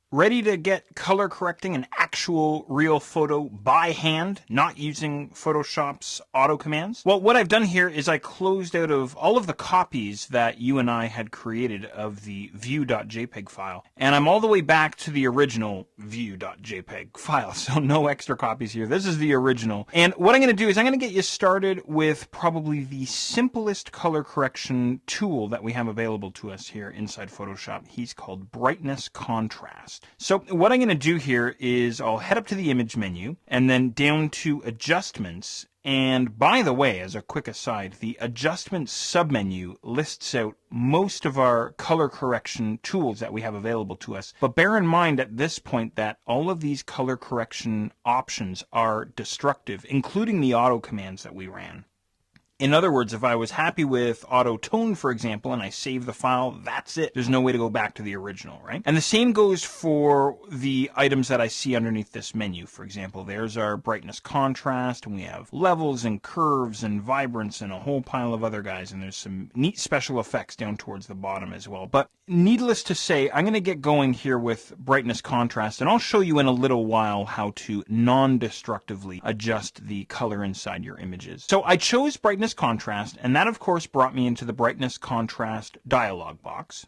Ready to get color correcting an actual real photo by hand, not using Photoshop's auto commands? Well, what I've done here is I closed out of all of the copies that you and I had created of the view.jpg file, and I'm all the way back to the original view.jpg file, so no extra copies here. This is the original. And what I'm going to do is I'm going to get you started with probably the simplest color correction tool that we have available to us here inside Photoshop. He's called Brightness Contrast. So what I'm going to do here is I'll head up to the image menu and then down to adjustments. And by the way, as a quick aside, the adjustments submenu lists out most of our color correction tools that we have available to us. But bear in mind at this point that all of these color correction options are destructive, including the auto commands that we ran. In other words, if I was happy with auto tone, for example, and I save the file, that's it. There's no way to go back to the original, right? And the same goes for the items that I see underneath this menu. For example, there's our brightness contrast, and we have levels and curves and vibrance and a whole pile of other guys, and there's some neat special effects down towards the bottom as well. But needless to say, I'm going to get going here with brightness contrast, and I'll show you in a little while how to non-destructively adjust the color inside your images. So I chose brightness contrast, and that of course brought me into the brightness contrast dialog box.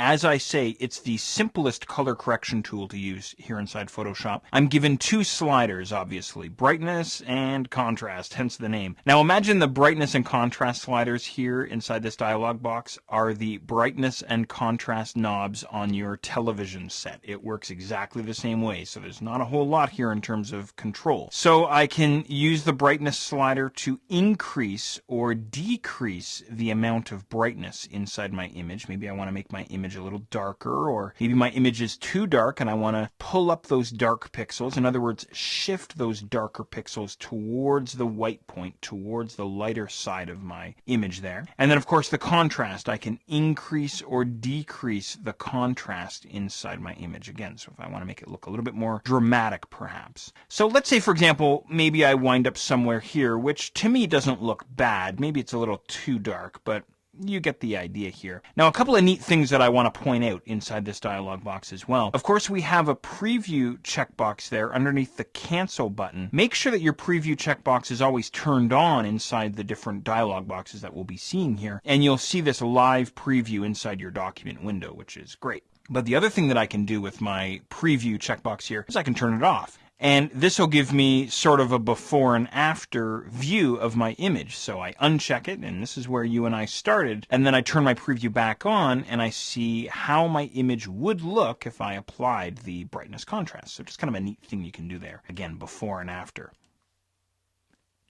As I say, it's the simplest color correction tool to use here inside Photoshop. I'm given two sliders, obviously, brightness and contrast, hence the name. Now imagine the brightness and contrast sliders here inside this dialog box are the brightness and contrast knobs on your television set. It works exactly the same way, so there's not a whole lot here in terms of control. So I can use the brightness slider to increase or decrease the amount of brightness inside my image. Maybe I want to make my image a little darker, or maybe my image is too dark and I want to pull up those dark pixels. In other words, shift those darker pixels towards the white point, towards the lighter side of my image there. And then of course the contrast, I can increase or decrease the contrast inside my image again. So if I want to make it look a little bit more dramatic perhaps. So let's say for example, maybe I wind up somewhere here, which to me doesn't look bad. Maybe it's a little too dark, but you get the idea here. Now, a couple of neat things that I want to point out inside this dialog box as well. Of course, we have a preview checkbox there underneath the cancel button. Make sure that your preview checkbox is always turned on inside the different dialog boxes that we'll be seeing here. And you'll see this live preview inside your document window, which is great. But the other thing that I can do with my preview checkbox here is I can turn it off. And this will give me sort of a before and after view of my image. So I uncheck it, and this is where you and I started, and then I turn my preview back on, and I see how my image would look if I applied the brightness contrast. So just kind of a neat thing you can do there. Again, before and after.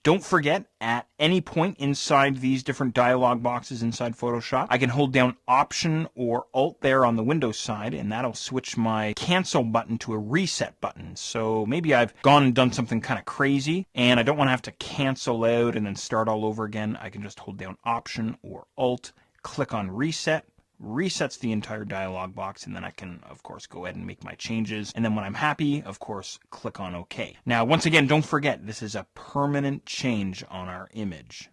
Don't forget, at any point inside these different dialog boxes inside Photoshop, I can hold down Option or Alt there on the Windows side, and that'll switch my cancel button to a reset button. So maybe I've gone and done something kind of crazy, and I don't want to have to cancel out and then start all over again. I can just hold down Option or Alt, click on Reset, resets the entire dialog box, and then I can, of course, go ahead and make my changes. And then when I'm happy, of course, click on OK. Now, once again, don't forget, this is a permanent change on our image.